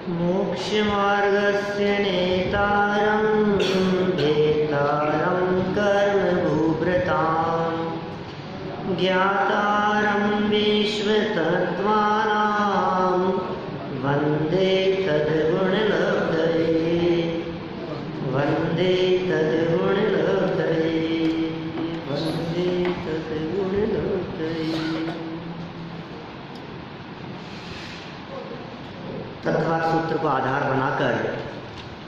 मोक्षमार्गस्य नेतारं भेतारं कर्मभूभृतां ज्ञातारं विश्वतत्त्वानां वन्दे तद्गुणलब्धये वन्दे तद्गुणलब्धये वन्दे तद्गुणलब्धये। तत्वार्थ सूत्र को आधार बनाकर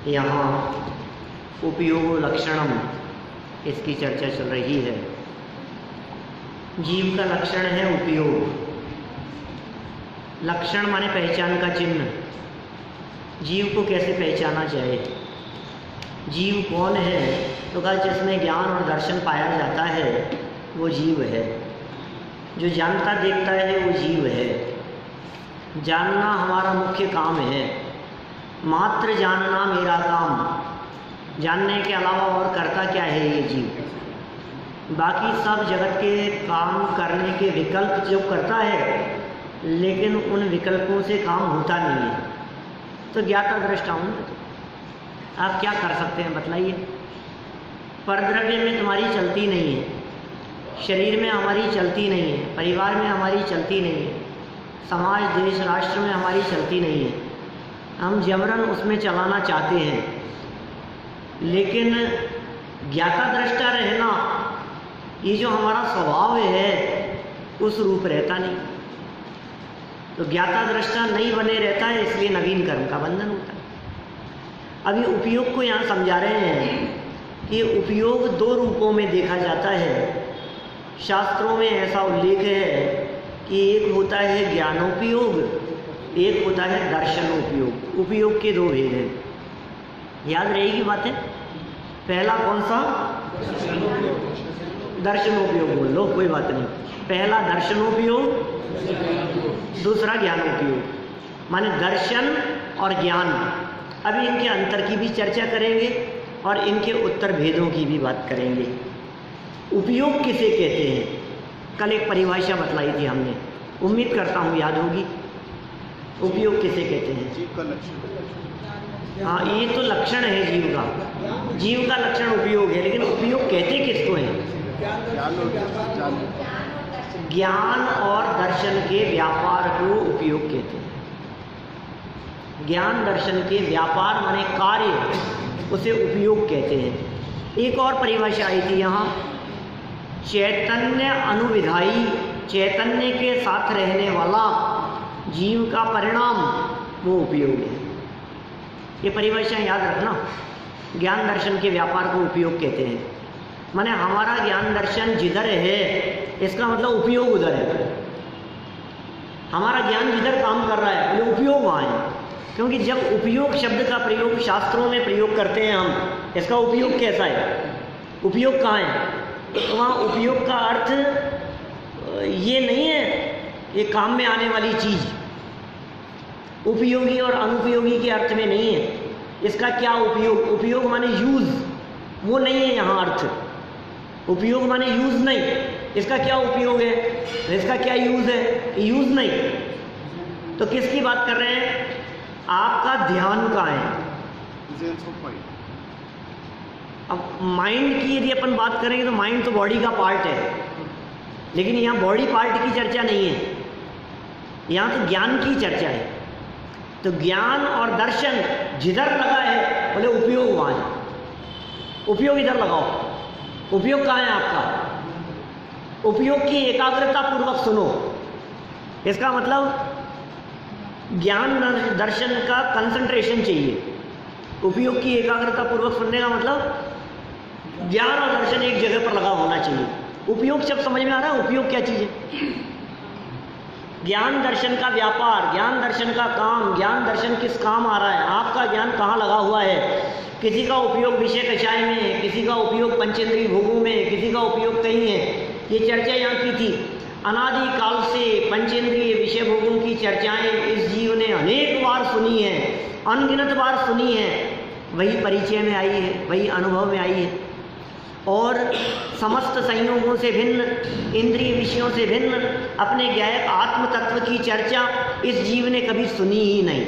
यहाँ उपयोग लक्षणम इसकी चर्चा चल रही है। जीव का लक्षण है उपयोग। लक्षण माने पहचान का चिन्ह। जीव को कैसे पहचाना जाए, जीव कौन है? तो कहा जिसमें ज्ञान और दर्शन पाया जाता है वो जीव है। जो जानता देखता है वो जीव है। जानना हमारा मुख्य काम है। मात्र जानना मेरा काम। जानने के अलावा और करता क्या है ये जीव? बाकी सब जगत के काम करने के विकल्प जो करता है, लेकिन उन विकल्पों से काम होता नहीं है। तो ज्ञाता दृष्टा हूँ आप क्या कर सकते हैं बतलाइए? परद्रव्य में तुम्हारी चलती नहीं है, शरीर में हमारी चलती नहीं है, परिवार में हमारी चलती नहीं है, समाज देश राष्ट्र में हमारी चलती नहीं है। हम जबरन उसमें चलाना चाहते हैं, लेकिन ज्ञाता दृष्टा रहना ये जो हमारा स्वभाव है उस रूप रहता नहीं। तो ज्ञाता दृष्टा नहीं बने रहता है, इसलिए नवीन कर्म का बंधन होता है। अभी उपयोग को यहाँ समझा रहे हैं कि उपयोग दो रूपों में देखा जाता है। शास्त्रों में ऐसा उल्लेख है कि एक होता है ज्ञानोपयोग, एक होता है दर्शनोपयोग। उपयोग के दो भेद हैं, याद रहेगी बातें। पहला कौन सा? दर्शनोपयोग बोल लो, कोई बात नहीं। पहला दर्शनोपयोग, दूसरा ज्ञानोपयोग। माने दर्शन और ज्ञान। अभी इनके अंतर की भी चर्चा करेंगे और इनके उत्तर भेदों की भी बात करेंगे। उपयोग किसे कहते हैं? कल एक परिभाषा बतलाई थी हमने, उम्मीद करता हूँ याद होगी। उपयोग किसे कहते हैं? जीव का लक्षण। हाँ, ये तो लक्षण है जीव का। जीव का लक्षण उपयोग है, लेकिन उपयोग कहते किसको हैं? ज्ञान और दर्शन के व्यापार को उपयोग कहते हैं। ज्ञान दर्शन के व्यापार माने कार्य, उसे उपयोग कहते हैं। एक और परिभाषा आई थी यहाँ, चैतन्य अनुविधायी, चैतन्य के साथ रहने वाला जीव का परिणाम वो उपयोग है। ये परिभाषा याद रखना। ज्ञान दर्शन के व्यापार को उपयोग कहते हैं। माने हमारा ज्ञान दर्शन जिधर है, इसका मतलब उपयोग उधर है। हमारा ज्ञान जिधर काम कर रहा है, वो उपयोग वहाँ है। क्योंकि जब उपयोग शब्द का प्रयोग शास्त्रों में प्रयोग करते हैं हम, इसका उपयोग कैसा है? उपयोग कहाँ है? तो वहाँ उपयोग का अर्थ ये नहीं है ये काम में आने वाली चीज़। उपयोगी और अनुपयोगी के अर्थ में नहीं है। इसका क्या उपयोग? उपयोग माने यूज़, वो नहीं है यहाँ अर्थ। उपयोग माने यूज़ नहीं। इसका क्या उपयोग है? इसका क्या यूज़ है? यूज़ नहीं। तो किसकी बात कर रहे हैं? आपका ध्यान कहाँ है? अब माइंड की यदि अपन बात करेंगे तो माइंड तो बॉडी का पार्ट है, लेकिन यहाँ बॉडी पार्ट की चर्चा नहीं है, यहाँ तो ज्ञान की चर्चा है। तो ज्ञान और दर्शन जिधर लगा है, बोले उपयोग वहाँ है। उपयोग इधर लगाओ। उपयोग कहाँ है आपका? उपयोग की एकाग्रता पूर्वक सुनो। इसका मतलब ज्ञान दर्शन का कंसंट्रेशन चाहिए। उपयोग की एकाग्रता पूर्वक सुनने का मतलब ज्ञान और दर्शन एक जगह पर लगा होना चाहिए। उपयोग जब समझ में आ रहा है, उपयोग क्या चीज़ है? ज्ञान दर्शन का व्यापार, ज्ञान दर्शन का काम, ज्ञान दर्शन किस काम आ रहा है, आपका ज्ञान कहाँ लगा हुआ है। किसी का उपयोग विषय कषाय में है, किसी का उपयोग पंचेंद्रिय भोगों में, किसी का उपयोग कहीं है। ये चर्चा यहाँ की थी। अनादि काल से पंचेंद्रिय विषय भोगों की चर्चाएं इस जीव ने अनेक बार सुनी है, अनगिनत बार सुनी है। वही परिचय में आई है, वही अनुभव में आई है। और समस्त संयोगों से भिन्न, इंद्रिय विषयों से भिन्न अपने ज्ञायक आत्म तत्व की चर्चा इस जीव ने कभी सुनी ही नहीं।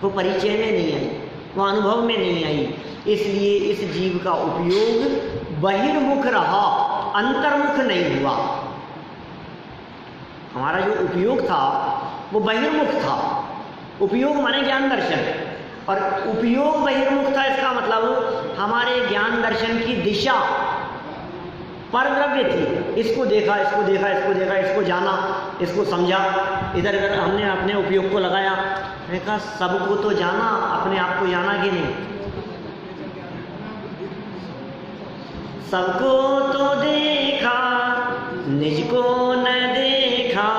वो परिचय में नहीं आई, वो अनुभव में नहीं आई। इसलिए इस जीव का उपयोग बहिर्मुख रहा, अंतर्मुख नहीं हुआ। हमारा जो उपयोग था वो बहिर्मुख था। उपयोग माने ज्ञान दर्शन, और उपयोग बहिर्मुख था। इसका मतलब हमारे ज्ञान दर्शन की दिशा परद्रव्य थी। इसको देखा, इसको देखा, इसको देखा, इसको जाना, इसको समझा, इधर इधर हमने अपने उपयोग को लगाया। मैंने कहा सबको तो जाना, अपने आप को जाना कि नहीं? सबको तो देखा, निज को न देखा,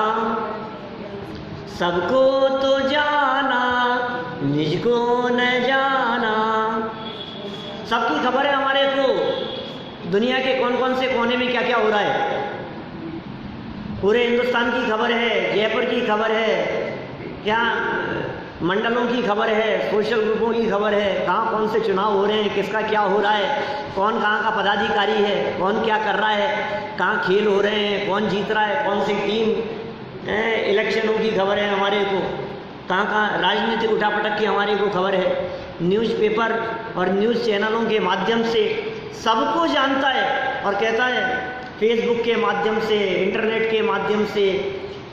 सबको तो जाना, निज को न जाना। सबकी खबर है हमारे को, दुनिया के कौन कौन से कोने में क्या क्या हो रहा है। पूरे हिंदुस्तान की खबर है, जयपुर की खबर है, क्या मंडलों की खबर है, सोशल ग्रुपों की खबर है, कहाँ कौन से चुनाव हो रहे हैं, किसका क्या हो रहा है, कौन कहाँ का पदाधिकारी है, कौन क्या कर रहा है, कहाँ खेल हो रहे हैं, कौन जीत रहा है, कौन सी टीम, इलेक्शनों की खबर है हमारे को, कहाँ कहाँ राजनीतिक उठापटक की हमारे को खबर है। न्यूज़पेपर और न्यूज़ चैनलों के माध्यम से सबको जानता है और कहता है फेसबुक के माध्यम से, इंटरनेट के माध्यम से,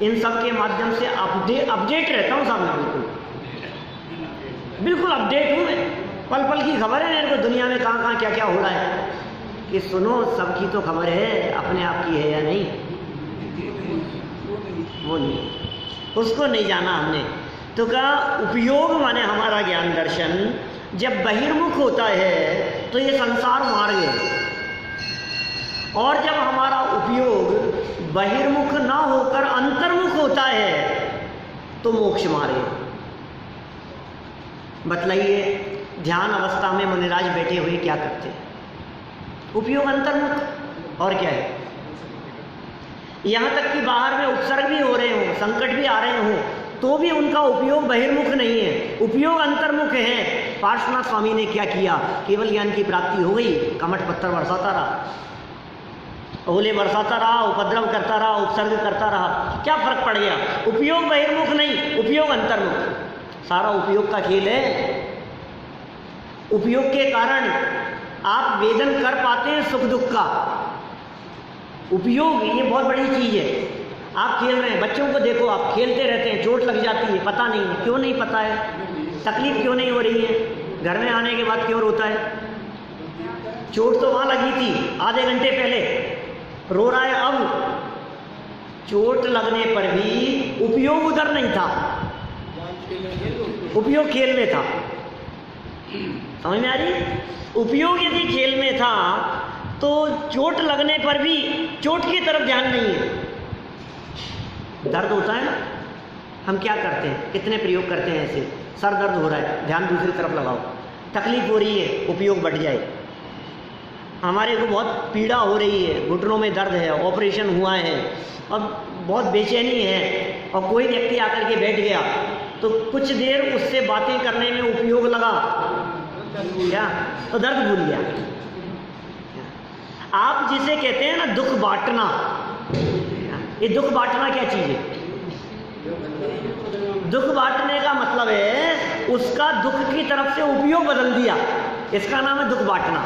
इन सब के माध्यम से अपडेट रहता हूँ साहब मैं, बिल्कुल अपडेट हूँ मैं। पल पल की खबर है मेरे को, दुनिया में कहाँ कहाँ क्या क्या हो रहा है। कि सुनो, सबकी तो खबर है, अपने आप की है या नहीं? वो नहीं, उसको नहीं जाना हमने। तो कहा उपयोग माने हमारा ज्ञान दर्शन जब बहिर्मुख होता है तो ये संसार मार्ग है, और जब हमारा उपयोग बहिर्मुख ना होकर अंतर्मुख होता है तो मोक्ष मार्ग है। बतलाइए, ध्यान अवस्था में मुनिराज बैठे हुए क्या करते? उपयोग अंतर्मुख, और क्या है? यहाँ तक कि बाहर में उपसर्ग भी हो रहे हों, संकट भी आ रहे हों, तो भी उनका उपयोग बहिर्मुख नहीं है, उपयोग अंतर्मुख है। पार्श्वनाथ स्वामी ने क्या किया? केवल ज्ञान की प्राप्ति हो गई, कमठ पत्थर बरसाता रहा, ओले बरसाता रहा, उपद्रव करता रहा, उपसर्ग करता रहा, क्या फर्क पड़ गया? उपयोग बहिर्मुख नहीं, उपयोग अंतर्मुख। सारा उपयोग का खेल है। उपयोग के कारण आप वेदन कर पाते हैं सुख दुख का। उपयोग ये बहुत बड़ी चीज है। आप खेल रहे हैं, बच्चों को देखो, आप खेलते रहते हैं, चोट लग जाती है, पता नहीं है, क्यों नहीं पता है, तकलीफ क्यों नहीं हो रही है, घर में आने के बाद क्यों रोता है? चोट तो वहां लगी थी आधे घंटे पहले, रो रहा है अब। चोट लगने पर भी उपयोग उधर नहीं था, उपयोग खेल में था। समझ में आ रही? उपयोग यदि खेल में था तो चोट लगने पर भी चोट की तरफ ध्यान नहीं है। दर्द होता है ना, हम क्या करते हैं, कितने प्रयोग करते हैं ऐसे, सर दर्द हो रहा है, ध्यान दूसरी तरफ लगाओ, तकलीफ हो रही है, उपयोग बढ़ जाए। हमारे को बहुत पीड़ा हो रही है, घुटनों में दर्द है, ऑपरेशन हुआ है, अब बहुत बेचैनी है, और कोई व्यक्ति आकर के बैठ गया तो कुछ देर उससे बातें करने में उपयोग लगा, क्या तो दर्द भूल गया। आप जिसे कहते हैं ना दुख बांटना, ये दुख बांटना क्या चीज है? दुख बांटने का मतलब है उसका दुख की तरफ से उपयोग बदल दिया, इसका नाम है दुख बांटना।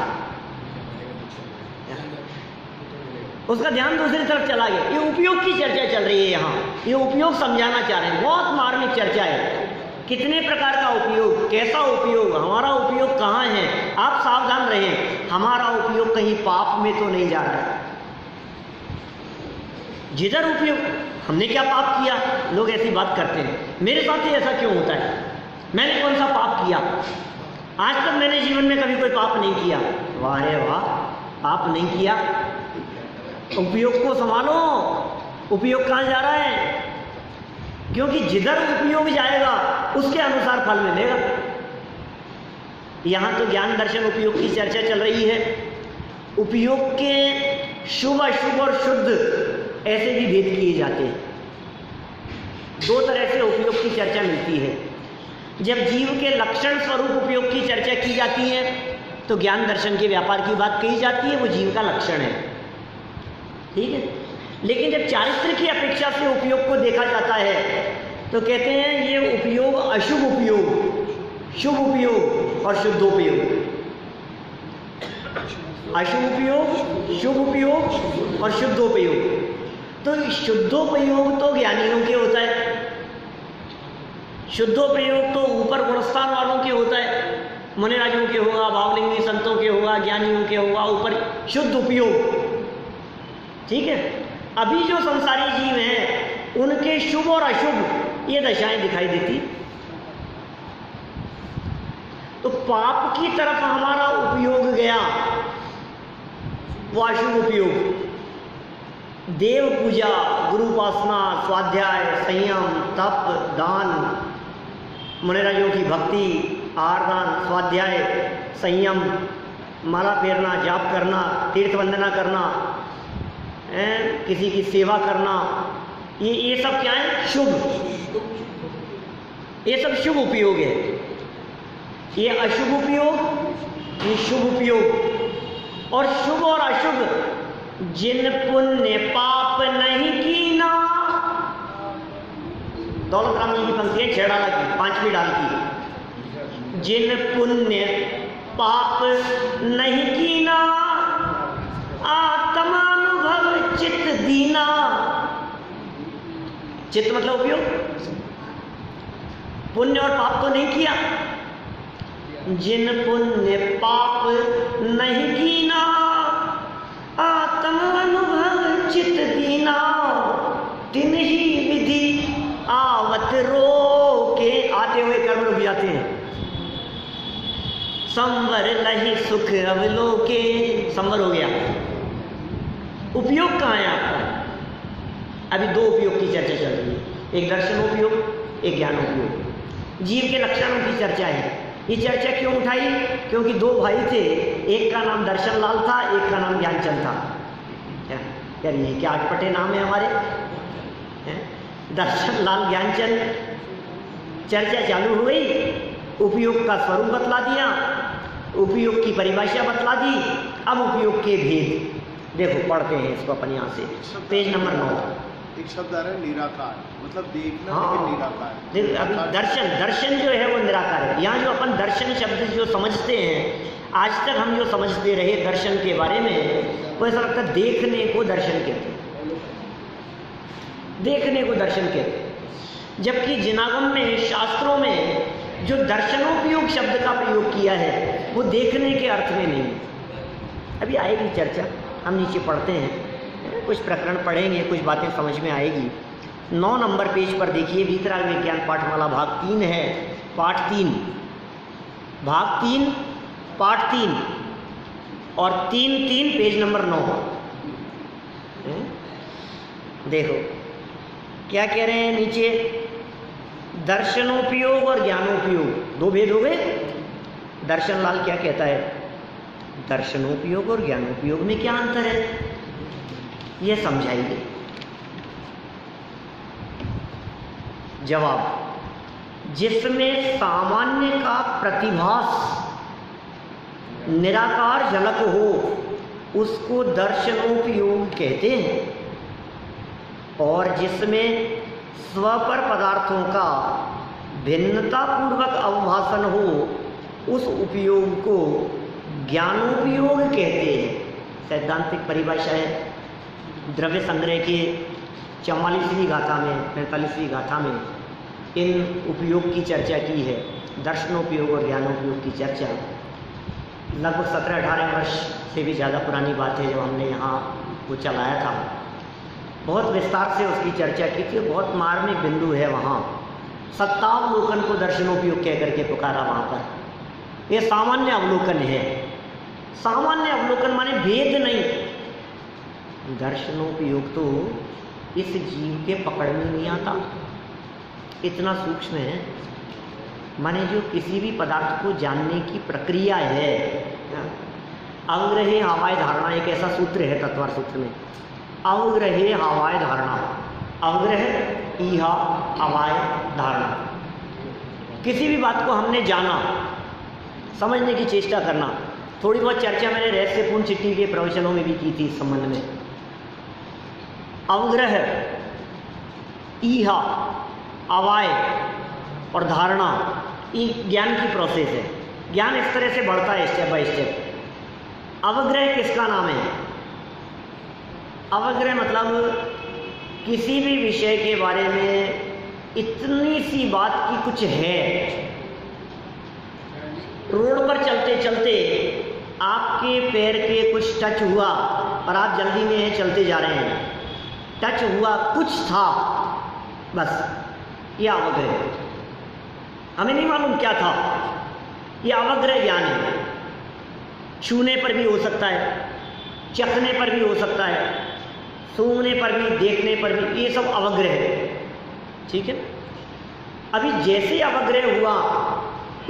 उसका ध्यान दूसरी तरफ चला गया। ये उपयोग की चर्चा चल रही है यहाँ, ये उपयोग समझाना चाह रहे हैं, बहुत मार्मिक चर्चा है। कितने प्रकार का उपयोग, कैसा उपयोग, हमारा उपयोग कहाँ है? आप सावधान रहें, हमारा उपयोग कहीं पाप में तो नहीं जा रहा है। जिधर उपयोग, हमने क्या पाप किया? लोग ऐसी बात करते हैं, मेरे साथ ही ऐसा क्यों होता है, मैंने कौन सा पाप किया? आज तक मैंने जीवन में कभी कोई पाप नहीं किया। वाह रे वाह, पाप नहीं किया, उपयोग को संभालो। उपयोग कहाँ जा रहा है? क्योंकि जिधर उपयोग जाएगा उसके अनुसार फल मिलेगा। यहाँ तो ज्ञान दर्शन उपयोग की चर्चा चल रही है। उपयोग के शुभ अशुभ और शुद्ध ऐसे भी भेद किए जाते हैं। दो तरह से उपयोग की चर्चा मिलती है। जब जीव के लक्षण स्वरूप उपयोग की चर्चा की जाती है तो ज्ञान दर्शन के व्यापार की बात कही जाती है, वो जीव का लक्षण है, ठीक है। लेकिन जब चारित्र की अपेक्षा से उपयोग को देखा जाता है तो कहते हैं ये उपयोग अशुभ उपयोग, शुभ उपयोग और शुद्धोपयोग। अशुभ उपयोग, शुभ उपयोग और शुद्धोपयोग। तो शुद्धोपयोग तो ज्ञानियों के होता है, शुद्धोपयोग तो ऊपर गुणस्थान वालों के होता है, मुनिराजों के होगा, भावलिंगी संतों के होगा, ज्ञानियों के होगा, ऊपर शुद्ध उपयोग। ठीक है। अभी जो संसारी जीव हैं उनके शुभ और अशुभ ये दशाएं दिखाई देती। तो पाप की तरफ हमारा उपयोग गया, वो अशुभ उपयोग। देव पूजा, गुरु उपासना, स्वाध्याय, संयम, तप, दान, मुनिराजों की भक्ति, आरदान, स्वाध्याय, संयम, माला फेरना, जाप करना, तीर्थ वंदना करना, किसी की सेवा करना, ये सब क्या है? शुभ। ये सब शुभ उपयोग है। ये अशुभ उपयोग, ये शुभ उपयोग। और शुभ और अशुभ, जिन पुण्य पाप नहीं कीना, दौलत राम जी की पंक्ति है, 6 डाला की, 5वीं डाल की। जिन पुण्य पाप नहीं कीना, आत्मानुभव चित्त दीना। चित्त मतलब उपयोग। पुण्य और पाप तो नहीं किया। जिन पुण्य पाप नहीं कीना, आत्मानुभव चित्त दीना। तिन ही विधि आवत रोके, आते हुए कर्म रुक जाते हैं। संवर लही सुख अवलोके, संवर हो गया। उपयोग कहाँ है आपका? अभी 2 उपयोग की चर्चा चल रही है, एक दर्शन उपयोग, एक ज्ञान उपयोग। जीव के लक्षणों की चर्चा है। ये चर्चा क्यों उठाई? क्योंकि 2 भाई थे, एक का नाम दर्शन लाल था, एक का नाम ज्ञानचंद था। यार ये क्या अटपटे नाम है हमारे, दर्शन लाल ज्ञानचंद। चर्चा चालू हुई, उपयोग का स्वरूप बतला दिया, उपयोग की परिभाषा बतला दी। अब उपयोग के भेद देखो, पढ़ते हैं इसको अपन यहाँ से, पेज नंबर 9। एक शब्द आ रहा है निराकार, मतलब देखना। हाँ, लेकिन निराकार। अभी दर्शन जो है वो निराकार है। यहाँ जो अपन दर्शन शब्द जो समझते हैं, आज तक हम जो समझते रहे दर्शन के बारे में, वो ऐसा लगता है देखने को दर्शन कहते हैं, देखने को दर्शन कहते हैं। जबकि जिनागम में, शास्त्रों में जो दर्शनोपयोग शब्द का प्रयोग किया है वो देखने के अर्थ में नहीं। अभी आएगी चर्चा, हम नीचे पढ़ते हैं, कुछ प्रकरण पढ़ेंगे, कुछ बातें समझ में आएगी। 9 नंबर पेज पर देखिए, वीतराग विज्ञान पाठमाला भाग 3 है, पाठ 3, भाग 3, पाठ 3 और 3 पेज नंबर 9। देखो क्या कह रहे हैं नीचे, दर्शनोपयोग और ज्ञानोपयोग 2 भेद हो गए। दर्शन लाल क्या कहता है? दर्शनोपयोग और ज्ञानोपयोग में क्या अंतर है, यह समझाइए। जवाब, जिसमें सामान्य का प्रतिभास निराकार झलक हो उसको दर्शनोपयोग कहते हैं, और जिसमें स्वपर पदार्थों का भिन्नता पूर्वक अवभाषण हो उस उपयोग को ज्ञानोपयोग कहते हैं। सैद्धांतिक परिभाषा है। द्रव्य संग्रह के 44वीं गाथा में, 45वीं गाथा में इन उपयोग की चर्चा की है। दर्शनोपयोग और ज्ञानोपयोग की चर्चा लगभग 17-18 वर्ष से भी ज़्यादा पुरानी बात है, जब हमने यहाँ वो चलाया था। बहुत विस्तार से उसकी चर्चा की थी। बहुत मार्मिक बिंदु है वहाँ। सत्तावलोकन को दर्शनोपयोग कह करके पुकारा वहाँ पर। ये सामान्य अवलोकन है। सामान्य अवलोकन माने भेद नहीं। दर्शनोपयोग तो इस जीव के पकड़ में नहीं आता, इतना सूक्ष्म है। माने जो किसी भी पदार्थ को जानने की प्रक्रिया है। अवग्रहे हवाय धारणा एक ऐसा सूत्र है तत्वार सूत्र में। अवग्रहे हवाय धारणा, अवग्रह इहा हवाय धारणा। किसी भी बात को हमने जाना, समझने की चेष्टा करना। थोड़ी बहुत चर्चा मैंने रहस्यपूर्ण चिट्ठी के प्रवचनों में भी की थी इस संबंध में। अवग्रह, ईहा, अवाय और धारणा, ये ज्ञान की प्रोसेस है। ज्ञान इस तरह से बढ़ता है स्टेप बाय स्टेप। अवग्रह किसका नाम है? अवग्रह मतलब किसी भी विषय के बारे में इतनी सी बात की कुछ है, रोड पर चलते चलते आपके पैर के कुछ टच हुआ और आप जल्दी में हैं, चलते जा रहे हैं, टच हुआ, कुछ था, बस ये अवग्रह है। हमें नहीं मालूम क्या था, ये अवग्रह ज्ञान है। छूने पर भी हो सकता है, चखने पर भी हो सकता है, सूंघने पर भी, देखने पर भी, ये सब अवग्रह है। ठीक है। अभी जैसे अवग्रह हुआ,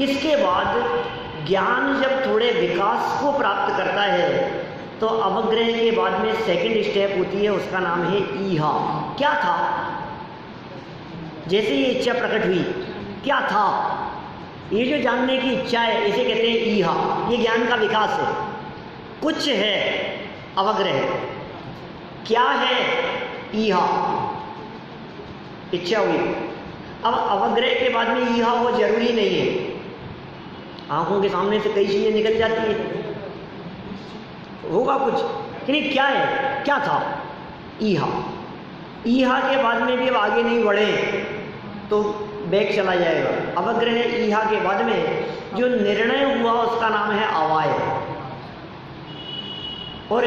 इसके बाद ज्ञान जब थोड़े विकास को प्राप्त करता है तो अवग्रह के बाद में सेकंड स्टेप होती है, उसका नाम है ईहा। क्या था? जैसे ये इच्छा प्रकट हुई, क्या था? ये जो जानने की इच्छा है, इसे कहते हैं ईहा। ये ज्ञान का विकास है। कुछ है, अवग्रह। क्या है? ईहा। इच्छा हुई। अब अवग्रह के बाद में ईहा हो जरूरी नहीं है। आंखों के सामने से कई चीजें निकल जाती है, होगा कुछ, लेकिन क्या है, क्या था? ईहा। ईहा के बाद में भी अब आगे नहीं बढ़े तो बैक चला जाएगा। अवग्रह ईहा के बाद में जो निर्णय हुआ उसका नाम है अवाय। और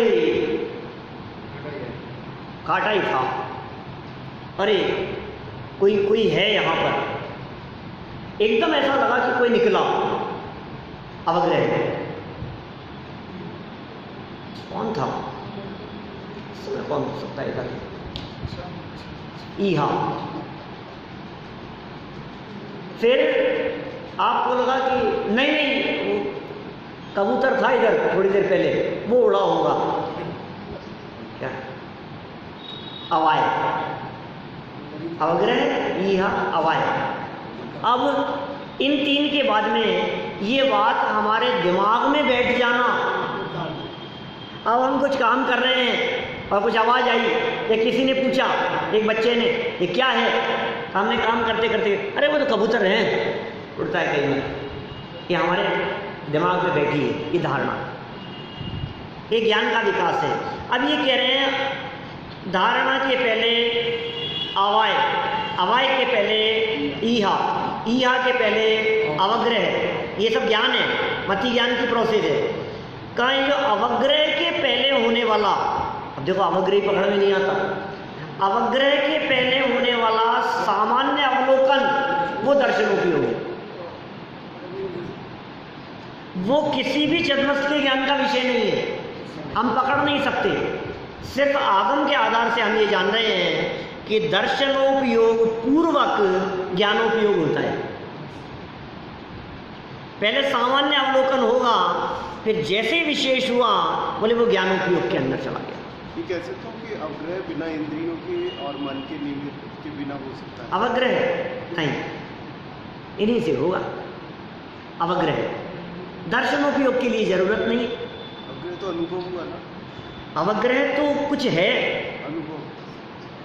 काटा ही था, अरे कोई है यहाँ पर, एकदम ऐसा लगा कि कोई निकला, अवग्रह। कौन था? कौन हो सकता है इधर? ईहा। फिर आपको लगा कि नहीं, वो कबूतर था इधर थोड़ी देर पहले, वो उड़ा होगा। क्या? अवाय। अवग्रह, ईहा, अवाय। अब इन तीन के बाद में ये बात हमारे दिमाग में बैठ जाना। अब हम कुछ काम कर रहे हैं और कुछ आवाज़ आई या किसी ने पूछा, एक बच्चे ने, ये क्या है? हमने काम करते करते, अरे वो तो कबूतर हैं, उड़ता है कहीं में। ये हमारे दिमाग में बैठी है ये धारणा। ये ज्ञान का विकास है। अब ये कह रहे हैं धारणा के पहले अवाय, अवाय के पहले ईहा, ईहा के पहले अवग्रह। ये सब ज्ञान है, मति ज्ञान की प्रोसेस है। कहीं जो अवग्रह के पहले होने वाला, अब देखो अवग्रह पकड़ में नहीं आता, अवग्रह के पहले होने वाला सामान्य अवलोकन, वो दर्शनोपयोगी। वो किसी भी छद्मस्त के ज्ञान का विषय नहीं है, हम पकड़ नहीं सकते। सिर्फ आगम के आधार से हम ये जान रहे हैं कि दर्शनोपयोग पूर्वक ज्ञानोपयोग होता है। पहले सामान्य अवलोकन होगा, फिर जैसे विशेष हुआ, बोले वो ज्ञानोपयोग के अंदर चला गया। ये कह सकता हूँ कि अवग्रह बिना इंद्रियों के और मन के निमित्त के बिना हो सकता है? अवग्रह नहीं, इन्हीं से होगा अवग्रह। दर्शनोपयोग के लिए जरूरत नहीं। अवग्रह तो अनुभव हुआ ना? अवग्रह तो कुछ है,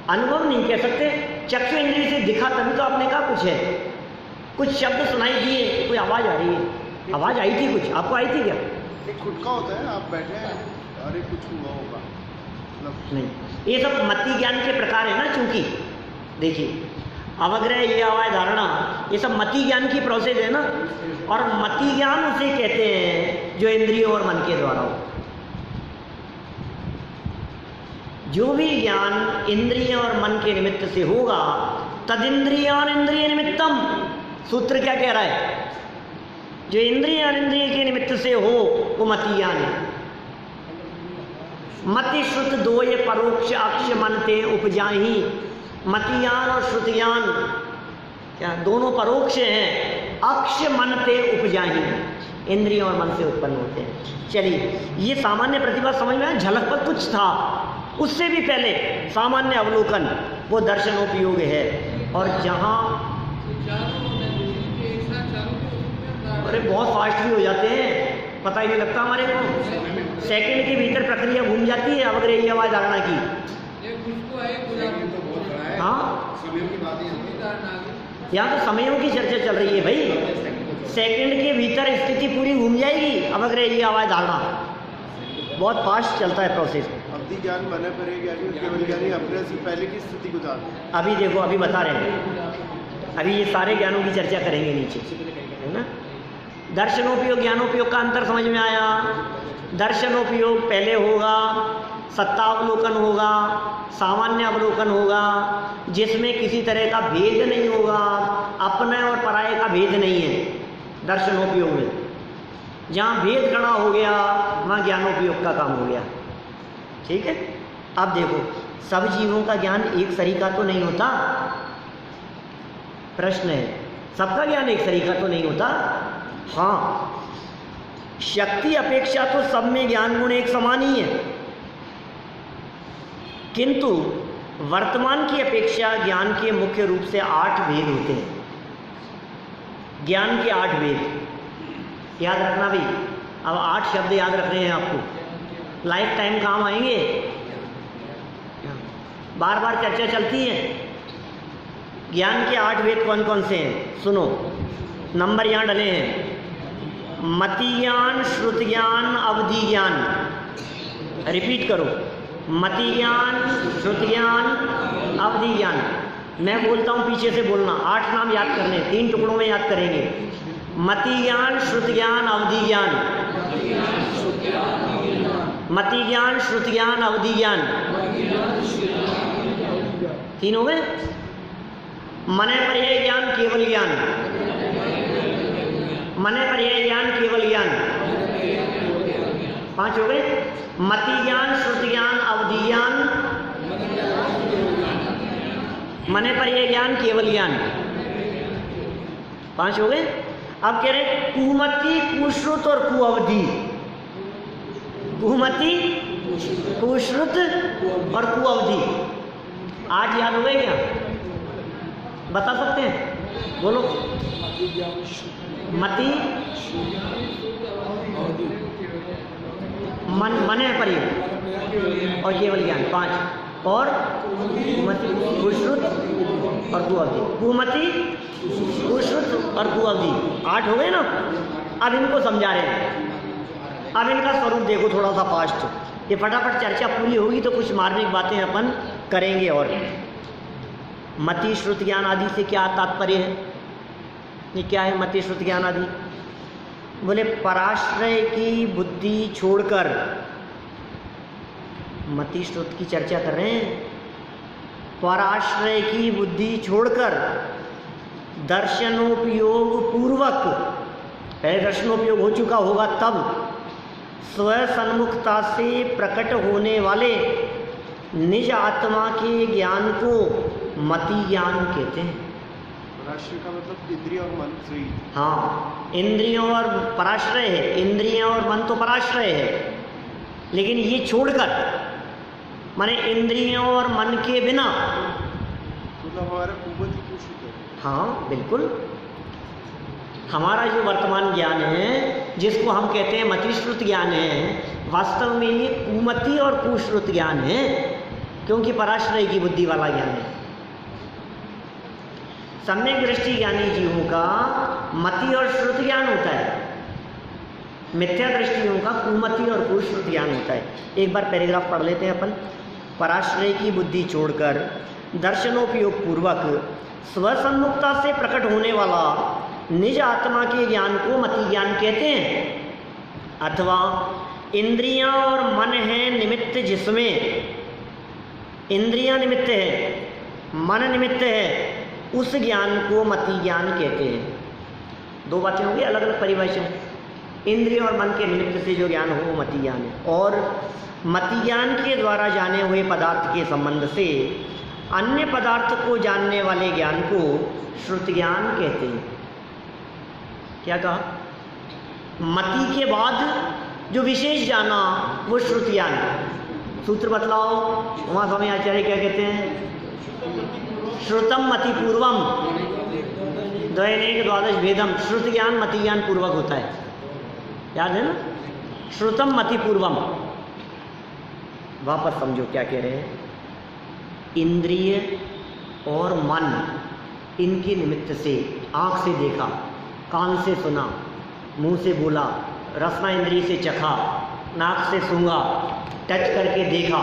अनुभव नहीं कह सकते। चक्षु इंद्रिय से दिखा तभी तो आपने कहा कुछ है। कुछ शब्द सुनाई दिए, कोई आवाज आ रही है, आवाज आई थी, कुछ आपको आई थी क्या? एक खुटका होता है, आप बैठे हैं, अरे कुछ हुआ होगा, नहीं। ये सब मति ज्ञान के प्रकार है ना, चूंकि देखिए अवग्रह, ये आवाज, धारणा, ये सब मति ज्ञान की प्रोसेस है ना। और मति ज्ञान उसे कहते हैं जो इंद्रियों और मन के द्वारा हो। जो भी ज्ञान इंद्रिय और मन के निमित्त से होगा, तदिंद्रियान इंद्रिय निमित्तम। सूत्र क्या कह रहा है? जो इंद्रिय और इंद्रिय के निमित्त से हो वो मति ज्ञान है। मति श्रुत दो ये परोक्ष अक्ष मनते उपजाही। मति ज्ञान और श्रुति ज्ञान क्या दोनों परोक्ष हैं, अक्ष मनते उपजाही, इंद्रियों और मन से उत्पन्न होते हैं। चलिए, ये सामान्य प्रतिभा समझ में, झलक पर कुछ था, उससे भी पहले सामान्य अवलोकन, वो दर्शनोपयोग है। और जहाँ अरे बहुत फास्ट भी हो जाते हैं, पता ही नहीं लगता हमारे को, सेकंड के भीतर प्रक्रिया घूम जाती है अवग्रही आवाज धारणा की। हाँ, यहाँ तो समयों की चर्चा चल रही है भाई। सेकंड के भीतर स्थिति पूरी घूम जाएगी। अब अगर ये आवाज़ डालना, बहुत फास्ट चलता है प्रोसेस। अवधि ज्ञान, मन परे ज्ञानी और केवल ज्ञानी अपने से पहले की स्थिति को जानते हैं। अभी देखो, अभी बता रहे हैं, अभी ये सारे ज्ञानों की चर्चा करेंगे नीचे, है ना। दर्शनोपयोग ज्ञानोपयोग का अंतर समझ में आया। दर्शनोपयोग पहले होगा, सत्तावलोकन होगा, सामान्य अवलोकन होगा, जिसमें किसी तरह का भेद नहीं होगा, अपने और पराये का भेद नहीं है दर्शनोपयोग में। जहाँ भेद खड़ा हो गया वहाँ ज्ञानोपयोग का काम हो गया। ठीक है। अब देखो, सब जीवों का ज्ञान एक सरीका तो नहीं होता। प्रश्न है, सबका ज्ञान एक सरीका तो नहीं होता। हाँ, शक्ति अपेक्षा तो सब में ज्ञान गुण एक समान ही है, किंतु वर्तमान की अपेक्षा ज्ञान के मुख्य रूप से 8 भेद होते हैं। ज्ञान के 8 भेद याद रखना भाई। अब 8 शब्द याद रखने हैं आपको, लाइफ टाइम काम आएंगे, बार बार चर्चा चलती है। ज्ञान के 8 भेद कौन कौन से हैं सुनो, नंबर यहाँ डले हैं। मति ज्ञान, श्रुत ज्ञान, अवधि ज्ञान। रिपीट करो, मति ज्ञान, श्रुत ज्ञान, अवधि ज्ञान। मैं बोलता हूँ पीछे से बोलना। 8 नाम याद करने, 3 टुकड़ों में याद करेंगे। मति ज्ञान, श्रुत ज्ञान, अवधि ज्ञान। मति ज्ञान, श्रुत ज्ञान, अवधि ज्ञान। 3 हो गए। मने पर्याय ज्ञान, केवल ज्ञान। मने पर्याय ज्ञान, केवल ज्ञान। 5 हो गए। मति ज्ञान, श्रुत ज्ञान, अवधि ज्ञान, मने पर्याय ज्ञान, केवल ज्ञान। 5 हो गए। अब कह रहे कुमति, कुश्रुत और कुअवधि। कुमति, कुश्रुत और कुअवधि 8 याद हो गए क्या? बता सकते हैं? बोलो। मति, मने पर्याय और केवल ज्ञान 5, और कुमति, कुश्रुत और कुअवधि। कुमति, कुश्रुत और कुअवधि 8 हो गए ना। अब इनको समझा रहे हैं। अब इनका स्वरूप देखो थोड़ा सा फास्ट। ये फटाफट चर्चा पूरी होगी तो कुछ मार्मिक बातें अपन करेंगे। और मति, श्रुत ज्ञान आदि से क्या तात्पर्य है? ये क्या है मति, श्रुत ज्ञान आदि? बोले पराश्रय की बुद्धि छोड़कर, मति श्रुत की चर्चा कर रहे हैं, पराश्रय की बुद्धि छोड़कर दर्शनोपयोग पूर्वक, पहले दर्शनोपयोग हो चुका होगा तब, स्वसन्मुखता से प्रकट होने वाले निज आत्मा के ज्ञान को मति ज्ञान कहते हैं। पराश्रय का मतलब इंद्रिय और मन से ही। हाँ, इंद्रियों और पराश्रय है। इंद्रियों और मन तो पराश्रय है, लेकिन ये छोड़कर, माने इंद्रियों और मन के बिना, मतलब हमारा कुमति कुश्रुत है। हाँ बिल्कुल। हमारा जो वर्तमान ज्ञान है, जिसको हम कहते हैं मति श्रुत ज्ञान है, वास्तव में ये कुमति और कुश्रुत ज्ञान है, क्योंकि पराश्रय की बुद्धि वाला ज्ञान है। सम्यक दृष्टि ज्ञानी जीवों का मति और श्रुत ज्ञान होता है, मिथ्या दृष्टियों का कुमति और कुश्रुत ज्ञान होता है। एक बार पैराग्राफ पढ़ लेते हैं अपन। पराश्रय की बुद्धि छोड़कर दर्शनोपयोग पूर्वक स्वसन्मुखता से प्रकट होने वाला निज आत्मा के ज्ञान को मति ज्ञान कहते हैं। अथवा इंद्रियां और मन है निमित्त, जिसमें इंद्रियां निमित्त है, मन निमित्त है, उस ज्ञान को मति ज्ञान कहते हैं। 2 बातें होंगी, अलग अलग परिभाषा। इंद्रिय और मन के निमित्त से जो ज्ञान हो वो मति ज्ञान है, और मति ज्ञान के द्वारा जाने हुए पदार्थ के संबंध से अन्य पदार्थ को जानने वाले ज्ञान को श्रुत ज्ञान कहते हैं। क्या कहा? मति के बाद जो विशेष जाना वो श्रुत ज्ञान। सूत्र बतलाओ, उमा स्वामी आचार्य क्या कहते हैं? श्रुतम मति पूर्वम द्वैनेक द्वादश भेदम। श्रुत ज्ञान मति ज्ञान पूर्वक होता है, याद है ना? श्रुतम मति पूर्वम। वापस समझो क्या कह रहे हैं। इंद्रिय और मन, इनके निमित्त से, आँख से देखा, कान से सुना, मुंह से बोला, रसना इंद्री से चखा, नाक से सूंघा, टच करके देखा,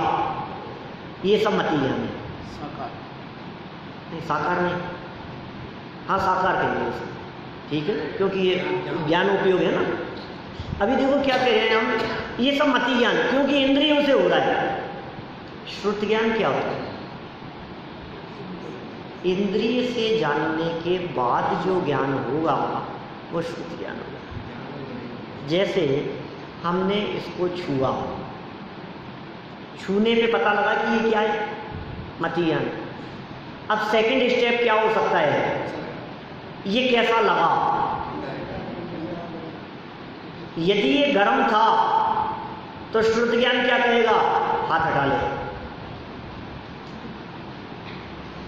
ये सब मति ज्ञान है। साकार नहीं, साकार नहीं, हाँ साकार कहेंगे उसे, ठीक है, क्योंकि ये ज्ञान उपयोग है ना। अभी देखो क्या कह रहे हैं हम, ये सब मति ज्ञान क्योंकि इंद्रियों से हो रहा है। श्रुत ज्ञान क्या होता है? इंद्रिय से जानने के बाद जो ज्ञान होगा वो श्रुत ज्ञान होगा। जैसे हमने इसको छुआ, छूने पे पता लगा कि ये क्या है, मति ज्ञान। अब सेकंड स्टेप क्या हो सकता है, ये कैसा लगा। यदि ये गर्म था तो श्रुत ज्ञान क्या कहेगा, हाथ हटा ले,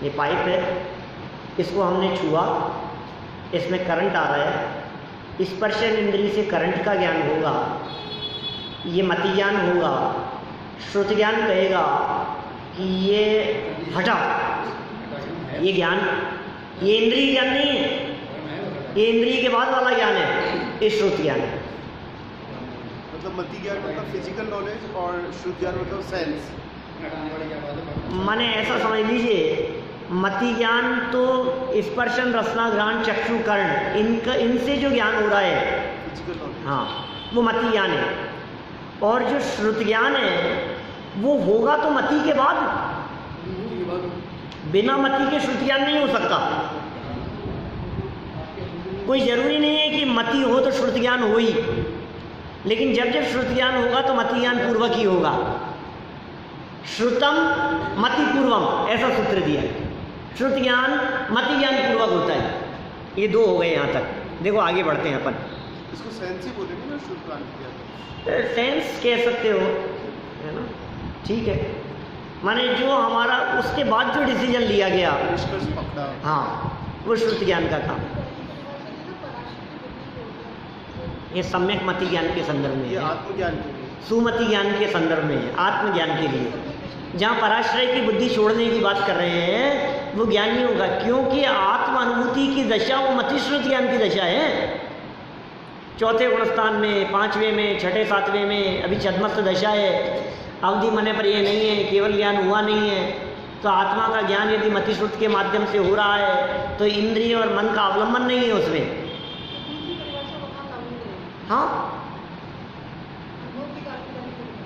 ये पाइप है, इसको हमने छुआ, इसमें करंट आ रहा है, स्पर्शन इंद्रिय से करंट का ज्ञान होगा, ये मति ज्ञान होगा। श्रुत ज्ञान कहेगा कि ये हटा, ये ज्ञान, ये इंद्रिय ज्ञान नहीं है, ये इंद्रिय के बाद वाला ज्ञान है, ये श्रुत ज्ञान है। मतलब मति ज्ञान मतलब फिजिकल नॉलेज और श्रुत ज्ञान मतलब सेंस। माने ऐसा समझ लीजिए, मति ज्ञान तो स्पर्शन रसना घ्राण चक्षु कर्ण, इनसे जो ज्ञान हो रहा है, फिजिकल नॉलेज, हाँ, वो मति ज्ञान है। और जो श्रुत ज्ञान है वो होगा तो मति के बाद, बिना मति के श्रुत ज्ञान नहीं हो सकता। कोई जरूरी नहीं है कि मति हो तो श्रुत ज्ञान हो ही, लेकिन जब जब श्रुत ज्ञान होगा तो मति ज्ञान पूर्वक ही होगा। श्रुतम मति पूर्वम, ऐसा सूत्र दिया है। श्रुत ज्ञान मति ज्ञान पूर्वक होता है। ये दो हो गए यहाँ तक। देखो आगे बढ़ते हैं अपन। इसको सेंस ही बोलेंगे ना, श्रुत ज्ञान किया सेंस कह सकते हो, है ना, ठीक है। माने जो हमारा उसके बाद जो डिसीजन लिया गया, निष्कर्ष पकड़ा, हाँ, वो श्रुत ज्ञान का काम। ये सम्यक मति ज्ञान के संदर्भ में ये है, आत्मज्ञान के लिए, सुमति ज्ञान के संदर्भ में है, आत्मज्ञान के लिए। जहाँ पराश्रय की बुद्धि छोड़ने की बात कर रहे हैं वो ज्ञान नहीं होगा, क्योंकि आत्म अनुभूति की दशा वो मति श्रुत ज्ञान की दशा है। चौथे गुणस्थान में, पांचवें में, छठे सातवें में अभी छद्मस्थ दशा है, अवधि मने पर ये नहीं है, केवल ज्ञान हुआ नहीं है। तो आत्मा का ज्ञान यदि मति श्रुत के माध्यम से हो रहा है तो इंद्रिय और मन का अवलंबन नहीं है उसमें। हाँ,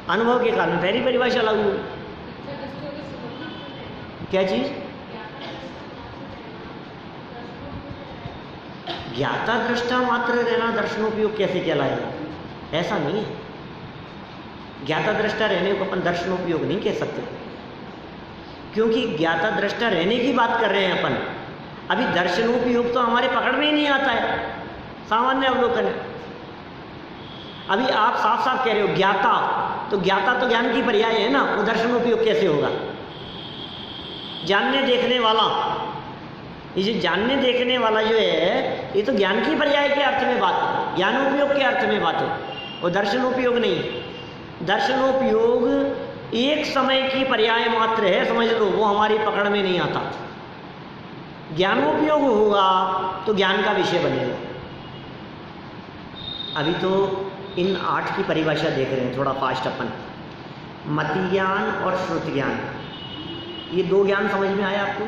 अनुभव के कारण पहली परिभाषा लागू। क्या चीज? ज्ञाता दृष्टा मात्र रहना दर्शनोपयोग कैसे कहलाएगा? ऐसा नहीं है। ज्ञाता दृष्टा रहने को अपन दर्शनोपयोग नहीं कह सकते, क्योंकि ज्ञाता दृष्टा रहने की बात कर रहे हैं अपन। अभी दर्शनोपयोग तो हमारे पकड़ में ही नहीं आता है, सामान्य अवलोकन है। अभी आप साफ साफ कह रहे हो ज्ञाता, तो ज्ञाता तो ज्ञान की पर्याय है ना, वो दर्शनोपयोग कैसे होगा? जानने देखने वाला, ये जो जानने देखने वाला जो है ये तो ज्ञान की पर्याय के अर्थ में बात है, ज्ञानोपयोग के अर्थ में बात है, वो दर्शनोपयोग नहीं। दर्शनोपयोग एक समय की पर्याय मात्र है, समझ लो, वो हमारी पकड़ में नहीं आता। ज्ञानोपयोग होगा तो ज्ञान का विषय बनेगा। अभी तो इन 8 की परिभाषा देख रहे हैं, थोड़ा फास्ट अपन। मति ज्ञान और श्रुत ज्ञान, ये दो ज्ञान समझ में आया आपको?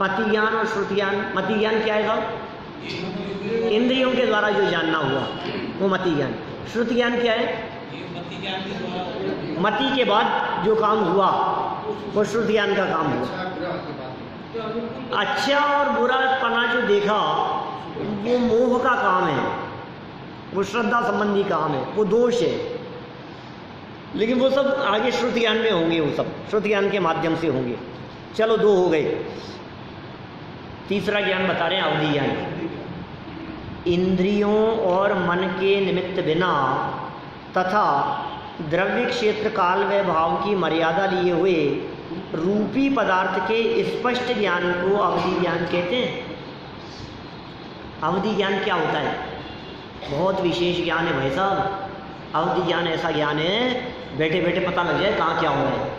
मति ज्ञान और श्रुत ज्ञान। मति ज्ञान क्या है साहब? इंद्रियों के द्वारा जो जानना हुआ वो मति ज्ञान। श्रुत ज्ञान क्या है? मति के बाद जो काम हुआ वो श्रुत ज्ञान का काम हुआ। अच्छा और बुरा पना जो देखा वो मोह का काम है, वो श्रद्धा संबंधी काम है, वो दोष है। लेकिन वो सब आगे श्रुत ज्ञान में होंगे, वो सब श्रुत ज्ञान के माध्यम से होंगे। चलो 2 हो गए। तीसरा ज्ञान बता रहे हैं अवधि ज्ञान। इंद्रियों और मन के निमित्त बिना तथा द्रव्य क्षेत्र काल व भाव की मर्यादा लिए हुए रूपी पदार्थ के स्पष्ट ज्ञान को अवधि ज्ञान कहते हैं। अवधि ज्ञान क्या होता है? बहुत विशेष ज्ञान है भाई साहब। अवधि ज्ञान ऐसा ज्ञान है बैठे बैठे पता लग जाए कहाँ क्या हो रहा है।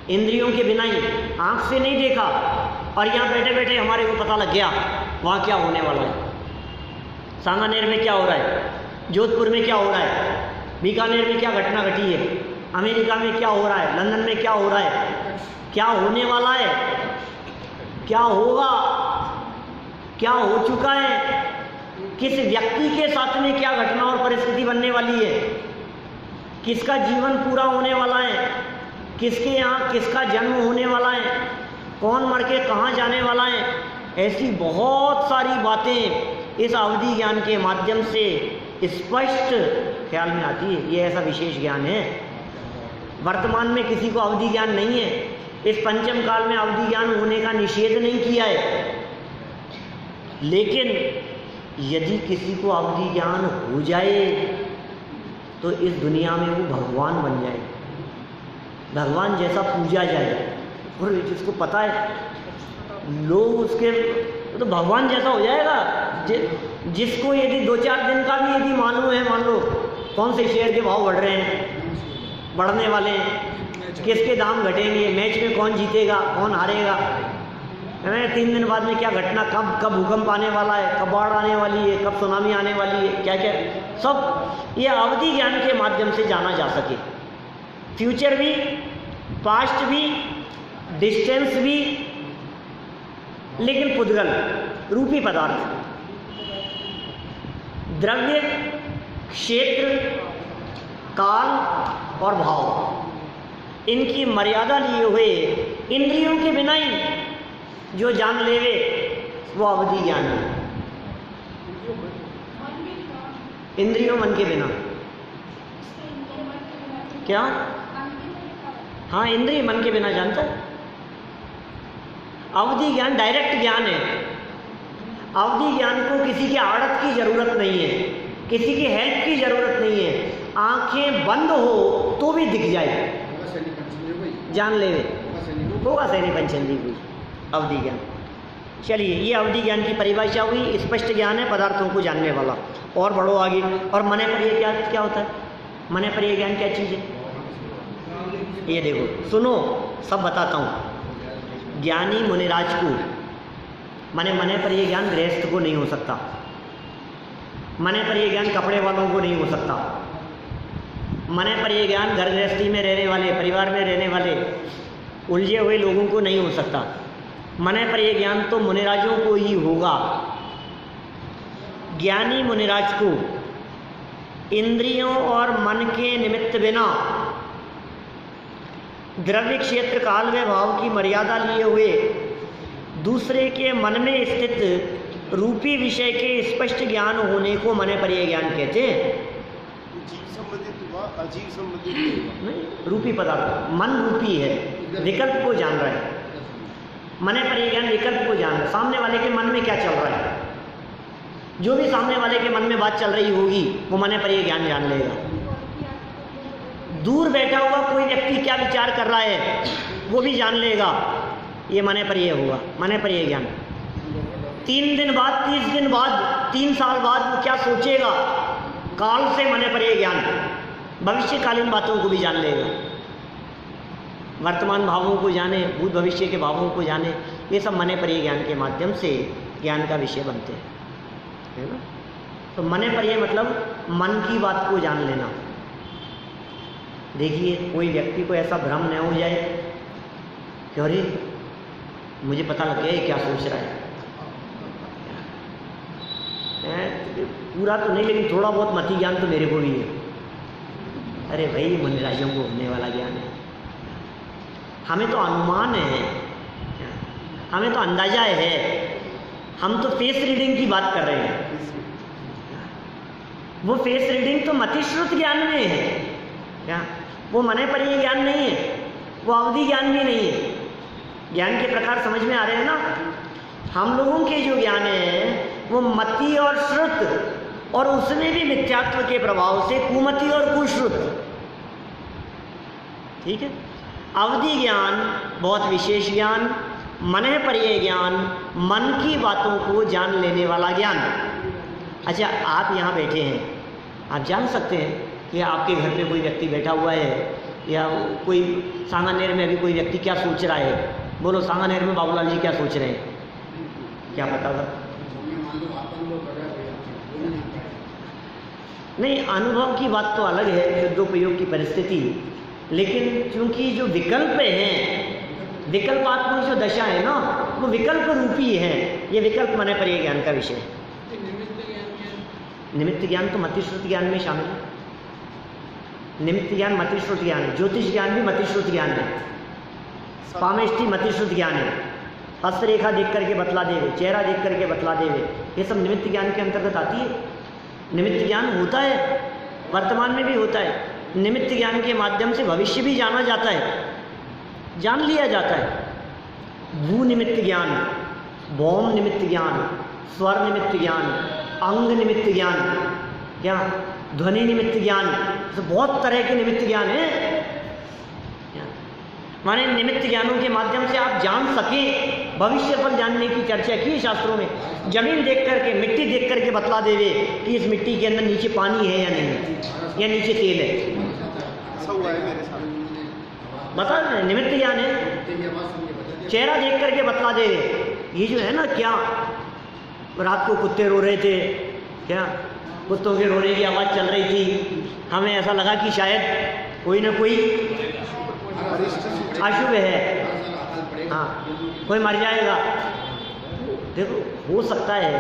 इंद्रियों के बिना ही, आंख से नहीं देखा और यहाँ बैठे बैठे हमारे को पता लग गया वहाँ क्या होने वाला है, सांगानेर में क्या हो रहा है, जोधपुर में क्या हो रहा है, बीकानेर में क्या घटना घटी है, अमेरिका में क्या हो रहा है, लंदन में क्या हो रहा है, क्या होने वाला है, क्या होगा, क्या हो चुका है, किस व्यक्ति के साथ में क्या घटना और परिस्थिति बनने वाली है, किसका जीवन पूरा होने वाला है, किसके यहाँ किसका जन्म होने वाला है, कौन मर के कहाँ जाने वाला है। ऐसी बहुत सारी बातें इस अवधि ज्ञान के माध्यम से स्पष्ट ख्याल में आती है। ये ऐसा विशेष ज्ञान है। वर्तमान में किसी को अवधि ज्ञान नहीं है। इस पंचम काल में अवधि ज्ञान होने का निषेध नहीं किया है, लेकिन यदि किसी को अवधि ज्ञान हो जाए तो इस दुनिया में वो भगवान बन जाए, भगवान जैसा पूजा जाए। और जिसको पता है लोग उसके तो भगवान जैसा हो जाएगा। जिसको यदि 2-4 दिन का भी यदि मालूम है, मान लो कौन से शेयर के भाव बढ़ रहे हैं, बढ़ने वाले हैं, किसके दाम घटेंगे, मैच में कौन जीतेगा कौन हारेगा, 3 दिन बाद में क्या घटना, कब भूकंप आने वाला है, कब बाढ़ आने वाली है, कब सुनामी आने वाली है, क्या क्या सब ये अवधि ज्ञान के माध्यम से जाना जा सके। फ्यूचर भी, पास्ट भी, डिस्टेंस भी, लेकिन पुद्गल रूपी पदार्थ, द्रव्य, क्षेत्र, काल और भाव, इनकी मर्यादा लिए हुए इंद्रियों के बिना ही जो जान लेवे वो अवधि ज्ञान है। इंद्रियों मन के बिना क्या? हाँ, इंद्रिय मन के बिना जानता है। अवधि ज्ञान डायरेक्ट ज्ञान है। अवधि ज्ञान को किसी की आड़त की जरूरत नहीं है, किसी की हेल्प की जरूरत नहीं है। आंखें बंद हो तो भी दिख जाए, जान ले होगा सैनी पंचेंद्रिय अवधि ज्ञान। चलिए, ये अवधि ज्ञान की परिभाषा हुई। स्पष्ट ज्ञान है पदार्थों को जानने वाला। और बढ़ो आगे। और मने पर ये क्या होता है? मने पर ये ज्ञान क्या चीज़ है? ये देखो, सुनो, सब बताता हूँ। ज्ञानी मुनिराज को मने पर ये ज्ञान गृहस्थ को नहीं हो सकता। मने पर ये ज्ञान कपड़े वालों को नहीं हो सकता। मने पर ये ज्ञान घर गृहस्थी में रहने वाले, परिवार में रहने वाले उलझे हुए लोगों को नहीं हो सकता। मने पर ये ज्ञान तो मुनिराजों को ही होगा। ज्ञानी मुनिराज को इंद्रियों और मन के निमित्त बिना द्रव्य, क्षेत्र, काल व भाव की मर्यादा लिए हुए दूसरे के मन में स्थित रूपी विषय के स्पष्ट ज्ञान होने को मने पर ये ज्ञान कहते हैं। जीव संबंधित हुआ, अजीव संबंधित हुआ। नहीं, रूपी पदार्थ मन रूपी है, विकल्प को जान रहा है। मने पर ये ज्ञान विकल्प को जान रहा है, सामने वाले के मन में क्या चल रहा है। जो भी सामने वाले के मन में बात चल रही होगी वो मने पर ये ज्ञान जान लेगा। दूर बैठा हुआ कोई व्यक्ति क्या विचार कर रहा है वो भी जान लेगा। ये मने पर ये हुआ, मने पर ये ज्ञान। 3 दिन बाद, 30 दिन बाद, 3 साल बाद वो क्या सोचेगा, काल से मने पर ये ज्ञान। भविष्यकालीन बातों को भी जान लेगा। वर्तमान भावों को जाने, भूत भविष्य के भावों को जाने, ये सब मने पर ये ज्ञान के माध्यम से ज्ञान का विषय बनते हैं, है ना। तो मने पर ये मतलब मन की बात को जान लेना। देखिए, कोई व्यक्ति को ऐसा भ्रम न हो जाए कि अरे मुझे पता लग गया ये क्या सोच रहा है। पूरा तो नहीं, लेकिन थोड़ा बहुत मति ज्ञान तो मेरे को भी है। अरे भाई, मुनिराजों को होने वाला ज्ञान है। हमें तो अनुमान है, हमें तो अंदाजा है। हम तो फेस रीडिंग की बात कर रहे हैं। वो फेस रीडिंग तो मतिश्रुत ज्ञान में है क्या? वो मने पर ये ज्ञान नहीं है, वो अवधि ज्ञान भी नहीं है। ज्ञान के प्रकार समझ में आ रहे हैं ना। हम लोगों के जो ज्ञान है वो मति और श्रुत, और उसमें भी मिथ्यात्व के प्रभाव से कुमति और कुश्रुत। ठीक है। अवधि ज्ञान बहुत विशेष ज्ञान, मने पर ये ज्ञान मन की बातों को जान लेने वाला ज्ञान। अच्छा, आप यहाँ बैठे हैं, आप जान सकते हैं कि आपके घर पे कोई व्यक्ति बैठा हुआ है, या कोई सांगानेर में अभी कोई व्यक्ति क्या सोच रहा है। बोलो, सांगानेर में बाबूलाल जी क्या सोच रहे हैं, क्या पता होगा? नहीं, अनुभव की बात तो अलग है, शुद्धोपयोग की परिस्थिति, लेकिन चूंकि जो विकल्प हैं, विकल्पात्मक जो दशा है ना, वो विकल्प रूपी है। ये विकल्प माने पर ये ज्ञान का विषय है। निमित्त ज्ञान तो मतिश्रुत ज्ञान में शामिल है। निमित्त ज्ञान मतिश्रुत ज्ञान है, ज्योतिष ज्ञान भी मतिश्रुत ज्ञान है, पामेष्टि मतिश्रुत ज्ञान है, हस्तरेखा देख करके बतला देवे, चेहरा देख करके बतला देवे, ये सब निमित्त ज्ञान के अंतर्गत आती है। निमित्त ज्ञान होता है, वर्तमान में भी होता है। निमित्त ज्ञान के माध्यम से भविष्य भी जाना जाता है, जान लिया जाता है। भू निमित्त ज्ञान, भौम निमित्त ज्ञान, स्वर निमित्त ज्ञान, अंग निमित्त ज्ञान, क्या ध्वनि निमित्त ज्ञान, तो बहुत तरह के निमित्त ज्ञान है। माने निमित्त ज्ञानों के माध्यम से आप जान सके, भविष्य पर जानने की चर्चा की है शास्त्रों में। जमीन देख करके, मिट्टी देख करके बतला देवे कि इस मिट्टी के अंदर नीचे पानी है या नहीं है, या नीचे तेल है, ऐसा हुआ है मेरे साथ। बता रहे, निमित्त ज्ञान है। चेहरा देख करके बतला देवे, ये जो है ना, क्या रात को कुत्ते रो रहे थे, क्या कुत्तों के रोने की आवाज़ चल रही थी, हमें ऐसा लगा कि शायद कोई ना कोई अशुभ है, हाँ कोई मर जाएगा। देखो, हो सकता है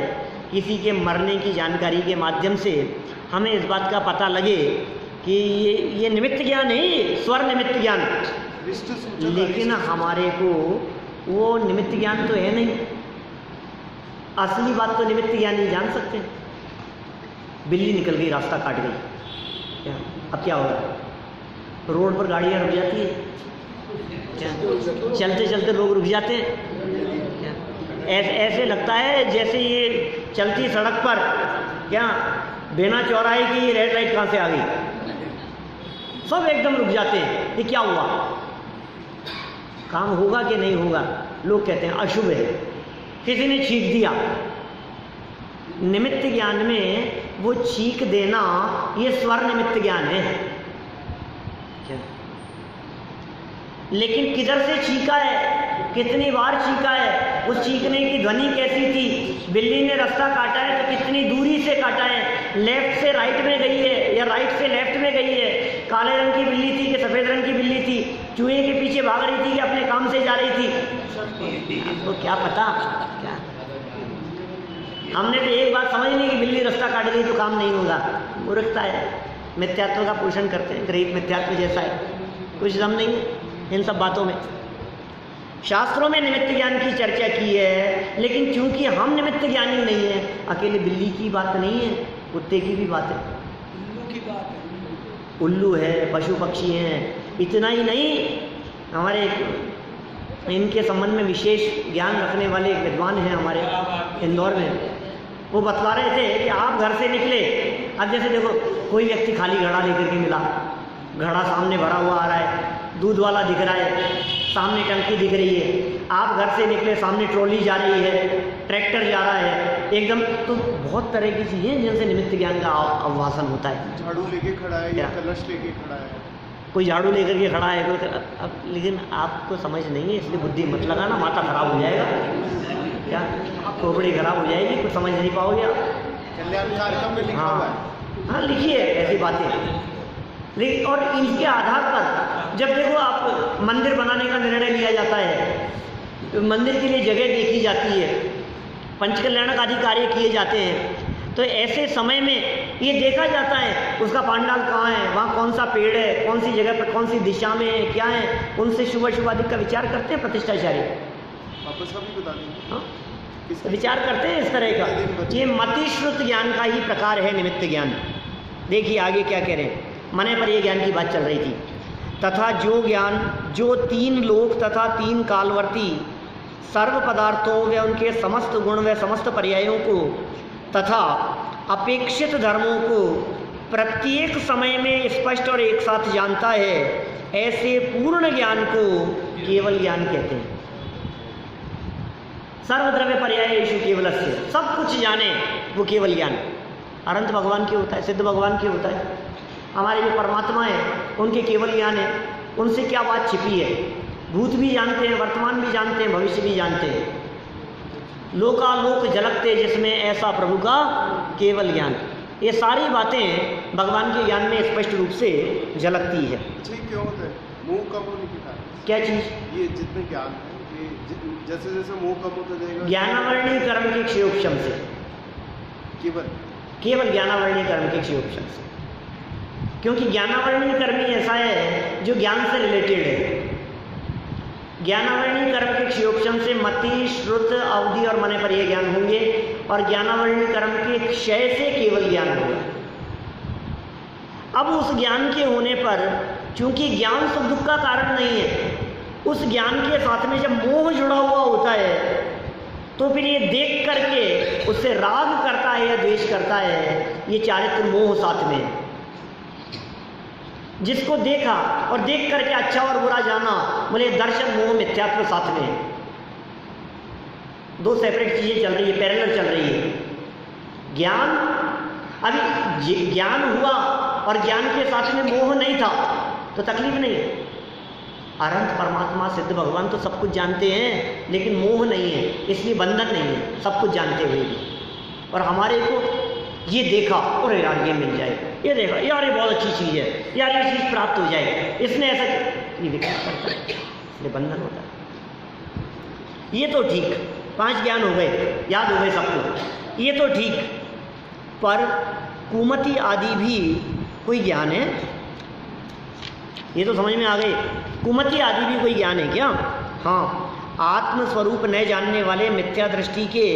किसी के मरने की जानकारी के माध्यम से हमें इस बात का पता लगे कि ये निमित्त ज्ञान है, स्वर निमित्त ज्ञान, लेकिन हमारे को वो निमित्त ज्ञान तो है नहीं। असली बात तो निमित्त ज्ञान नहीं जान सकते। बिल्ली निकल गई, रास्ता काट गई, क्या अब क्या होगा? रोड पर गाड़ियाँ रुक जाती है, क्या चलते चलते लोग रुक जाते हैं, ऐसे लगता है जैसे ये चलती सड़क पर क्या बिना चौराहे की रेड लाइट कहाँ से आ गई, सब एकदम रुक जाते हैं। ये क्या हुआ? काम होगा कि नहीं होगा? लोग कहते हैं अशुभ है, किसी ने छींक दिया। निमित्त ज्ञान में वो छींक देना ये स्वर निमित्त ज्ञान है क्या? लेकिन किधर से छींका है, कितनी बार छींका है, उस छींकने की ध्वनि कैसी थी, बिल्ली ने रास्ता काटा है तो कितनी दूरी से काटा है, लेफ्ट से राइट में गई है या राइट से लेफ्ट में गई है, काले रंग की बिल्ली थी कि सफ़ेद रंग की बिल्ली थी, चूहे के पीछे भाग रही थी कि अपने काम से जा रही थी, आपको क्या पता? क्या हमने तो एक बात समझ ली कि बिल्ली रास्ता काट गई तो काम नहीं होगा। मूर्खता है, मिथ्यात्व का पोषण करते हैं, गृहीत मिथ्यात्व जैसा है, कुछ दम नहीं है इन सब बातों में। शास्त्रों में निमित्त ज्ञान की चर्चा की है, लेकिन चूंकि हम निमित्त ज्ञानी नहीं है, अकेले बिल्ली की बात नहीं है, कुत्ते की भी बात है, उल्लू की बात है, उल्लू है, पशु पक्षी हैं। इतना ही नहीं, हमारे इनके संबंध में विशेष ज्ञान रखने वाले एक विद्वान हैं हमारे इंदौर में, वो बतला रहे थे कि आप घर से निकले, अब जैसे देखो कोई व्यक्ति खाली घड़ा लेकर के मिला, घड़ा सामने भरा हुआ आ रहा है, दूध वाला दिख रहा है, सामने टंकी दिख रही है, आप घर से निकले, सामने ट्रॉली जा रही है, ट्रैक्टर जा रहा है, एकदम तो बहुत तरह की चीज़ें जिनसे निमित्त ज्ञान का आवासन होता है। झाड़ू लेके खड़ा है या कलश लेके खड़ा है, कोई झाड़ू लेकर के खड़ा है, कोई अब, लेकिन आपको समझ नहीं है, इसलिए बुद्धि मत लगाना, माथा खराब हो जाएगा, क्या खोपड़ी खराब हो जाएगी, कुछ समझ नहीं पाओगे आप। कल्याण कार्यक्रम में लिखा हुआ है, हाँ लिखिए ऐसी बातें, लेकिन और इनके आधार पर जब देखो आप मंदिर बनाने का निर्णय लिया जाता है, तो मंदिर के लिए जगह देखी जाती है, पंचकल्याणक आदि कार्य किए जाते हैं, तो ऐसे समय में ये देखा जाता है उसका पांडाल कहाँ है, वहाँ कौन सा पेड़ है, कौन सी जगह पर, कौन सी दिशा में है, क्या है, उनसे शुभ आदि का विचार करते हैं प्रतिष्ठाचार्य। वापस का भी बता देंगे। हाँ, विचार करते हैं इस तरह का। ये मतिश्रुत ज्ञान का ही प्रकार है निमित्त ज्ञान। देखिए आगे क्या कह रहे हैं, मने पर ये ज्ञान की बात चल रही थी। तथा जो ज्ञान जो तीन लोक तथा तीन कालवर्ती सर्व पदार्थों व उनके समस्त गुण व समस्त पर्यायों को तथा अपेक्षित धर्मों को प्रत्येक समय में स्पष्ट और एक साथ जानता है, ऐसे पूर्ण ज्ञान को केवल ज्ञान कहते हैं। सर्वद्रव्य पर्यायेषु केवलस्य, सब कुछ जाने वो केवल ज्ञान। अनंत भगवान के होता है, सिद्ध भगवान के होता है, हमारे जो परमात्मा है उनके केवल ज्ञान है, उनसे क्या बात छिपी है। भूत भी जानते हैं, वर्तमान भी जानते हैं, भविष्य भी जानते हैं, लोकालोक झलकते जिसमें ऐसा प्रभु का केवल ज्ञान। ये सारी बातें भगवान के ज्ञान में स्पष्ट रूप से झलकती है। अच्छा, ये क्यों होता है? मोह कम होने के कारण? क्या चीज़? ये जितने ज्ञान है, ये जैसे जैसे मोह कम होता जाएगा, ज्ञानावरणी कर्म के क्षयोक्षम से, केवल ज्ञानावरणी कर्म के क्षयोक्षम से। क्योंकि ज्ञानावरणी कर्म ही ऐसा है जो ज्ञान से रिलेटेड है। ज्ञानावरणी कर्म के क्षयोक्षम से मति, श्रुत, अवधि और मने पर ये ज्ञान होंगे, और ज्ञानावरणी कर्म के क्षय से केवल ज्ञान होगा। अब उस ज्ञान के होने पर, चूंकि ज्ञान सुख दुख का कारण नहीं है, उस ज्ञान के साथ में जब मोह जुड़ा हुआ होता है तो फिर ये देख करके उससे राग करता है या द्वेष करता है, ये चारित्र मोह साथ में है। जिसको देखा और देख करके अच्छा और बुरा जाना, बोले दर्शन मोह मिथ्यात्व साथ में है। दो सेपरेट चीजें चल रही है, पैरेलल चल रही है। ज्ञान, अभी ज्ञान हुआ और ज्ञान के साथ में मोह नहीं था तो तकलीफ नहीं है। अनंत परमात्मा सिद्ध भगवान तो सब कुछ जानते हैं, लेकिन मोह नहीं है, इसलिए बंधन नहीं है, सब कुछ जानते हुए भी। और हमारे को ये देखा और यार ये मिल जाए, ये देखा यार ये बहुत अच्छी चीज़ है, यार ये चीज़ प्राप्त हो जाए, इसने ऐसा, ये विकार करता है, इसलिए बंधन होता है। ये तो ठीक, 5 ज्ञान हो गए, याद हो गए सबको, ये तो ठीक। पर कुमति आदि भी कोई ज्ञान है? ये तो समझ में आ गए। कुमति आदि भी कोई ज्ञान है क्या? हाँ, आत्मस्वरूप न जानने वाले मिथ्या दृष्टि के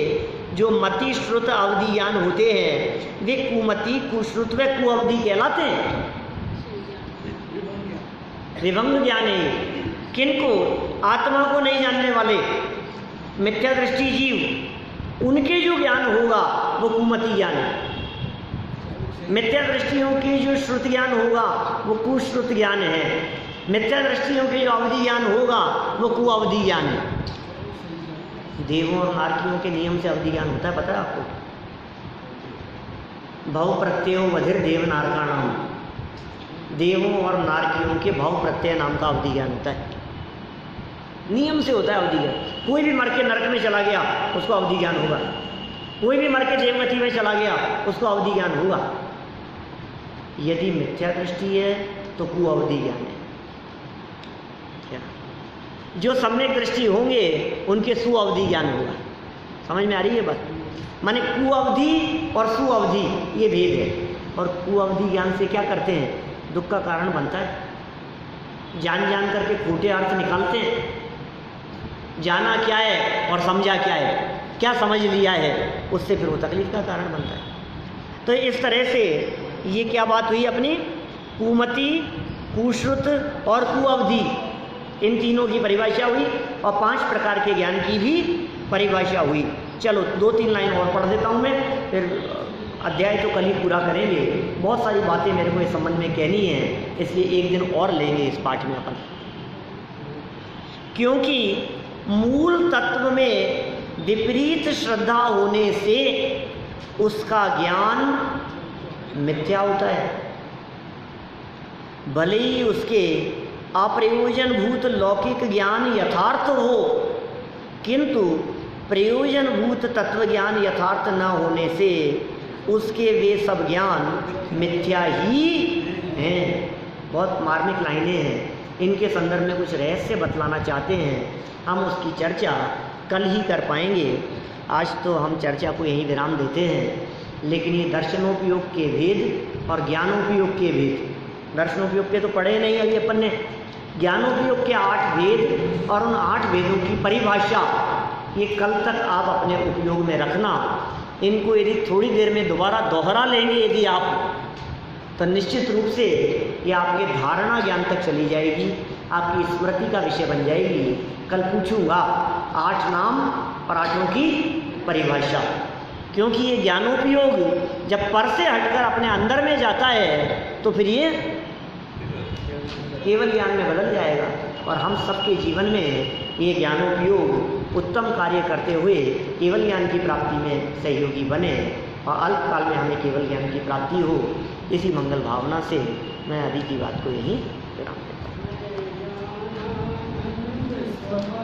जो मति, श्रुत, अवधि ज्ञान होते हैं, वे कुमति, कुश्रुत व कुअवधि कहलाते हैं। विभंग ज्ञान है। किनको? आत्मा को नहीं जानने वाले मिथ्या दृष्टि जीव, उनके जो ज्ञान होगा वो कुमति ज्ञान है। मिथ्या दृष्टियों की जो श्रुत ज्ञान होगा वो कुश्रुत ज्ञान है। मिथ्या दृष्टियों के जो अवधि ज्ञान होगा वो कुअवधि ज्ञान है। देवों और नारकियों के नियम से अवधि ज्ञान होता है, पता है आपको? भव प्रत्ययो वधिर देव नारकाणाम, देवों और नारकियों के भव प्रत्यय नाम का अवधि ज्ञान होता है। नियम से होता है अवधि ज्ञान। कोई भी मर के नरक में चला गया उसको अवधि ज्ञान होगा, कोई भी मर के देवगति में चला गया उसको अवधि ज्ञान होगा। यदि मिथ्या दृष्टि है तो कुअवधि ज्ञान है। क्या? जो सम्यक दृष्टि होंगे उनके सुअवधि ज्ञान होगा। समझ में आ रही है बात? माने कुअवधि और सुअवधि ये भेद है। और कुअवधि ज्ञान से क्या करते हैं? दुख का कारण बनता है। जान जान करके खोटे अर्थ निकालते हैं। जाना क्या है और समझा क्या है, क्या समझ लिया है, उससे फिर वो तकलीफ का कारण बनता है। तो इस तरह से ये क्या बात हुई अपनी? कुमति, कुश्रुत और कुअवधि, इन तीनों की परिभाषा हुई और 5 प्रकार के ज्ञान की भी परिभाषा हुई। चलो 2-3 लाइन और पढ़ देता हूँ मैं, फिर अध्याय तो कल ही पूरा करेंगे। बहुत सारी बातें मेरे को इस संबंध में कहनी है, इसलिए एक दिन और लेंगे इस पाठ में अपन। क्योंकि मूल तत्व में विपरीत श्रद्धा होने से उसका ज्ञान मिथ्या होता है। भले ही उसके अप्रयोजनभूत लौकिक ज्ञान यथार्थ हो, किंतु प्रयोजनभूत तत्व ज्ञान यथार्थ न होने से उसके वे सब ज्ञान मिथ्या ही हैं। बहुत मार्मिक लाइनें हैं, इनके संदर्भ में कुछ रहस्य बतलाना चाहते हैं। हम उसकी चर्चा कल ही कर पाएंगे। आज तो हम चर्चा को यहीं विराम देते हैं। लेकिन ये दर्शनोपयोग के भेद और ज्ञानोपयोग के भेद, दर्शनोपयोग के तो पढ़े नहीं अभी अपन ने, ज्ञानोपयोग के 8 भेद और उन 8 भेदों की परिभाषा, ये कल तक आप अपने उपयोग में रखना। इनको यदि थोड़ी देर में दोबारा दोहरा लेंगे यदि आप, तो निश्चित रूप से ये आपके धारणा ज्ञान तक चली जाएगी, आपकी स्मृति का विषय बन जाएगी। कल पूछूंगा 8 नाम और 8 की परिभाषा, क्योंकि ये ज्ञानोपयोग जब पर से हटकर अपने अंदर में जाता है तो फिर ये केवल ज्ञान में बदल जाएगा और हम सबके जीवन में ये ज्ञानोपयोग उत्तम कार्य करते हुए केवल ज्ञान की प्राप्ति में सहयोगी बने और अल्पकाल में हमें केवल ज्ञान की प्राप्ति हो। इसी मंगल भावना से मैं अभी की बात को यहीं विराम देता हूँ।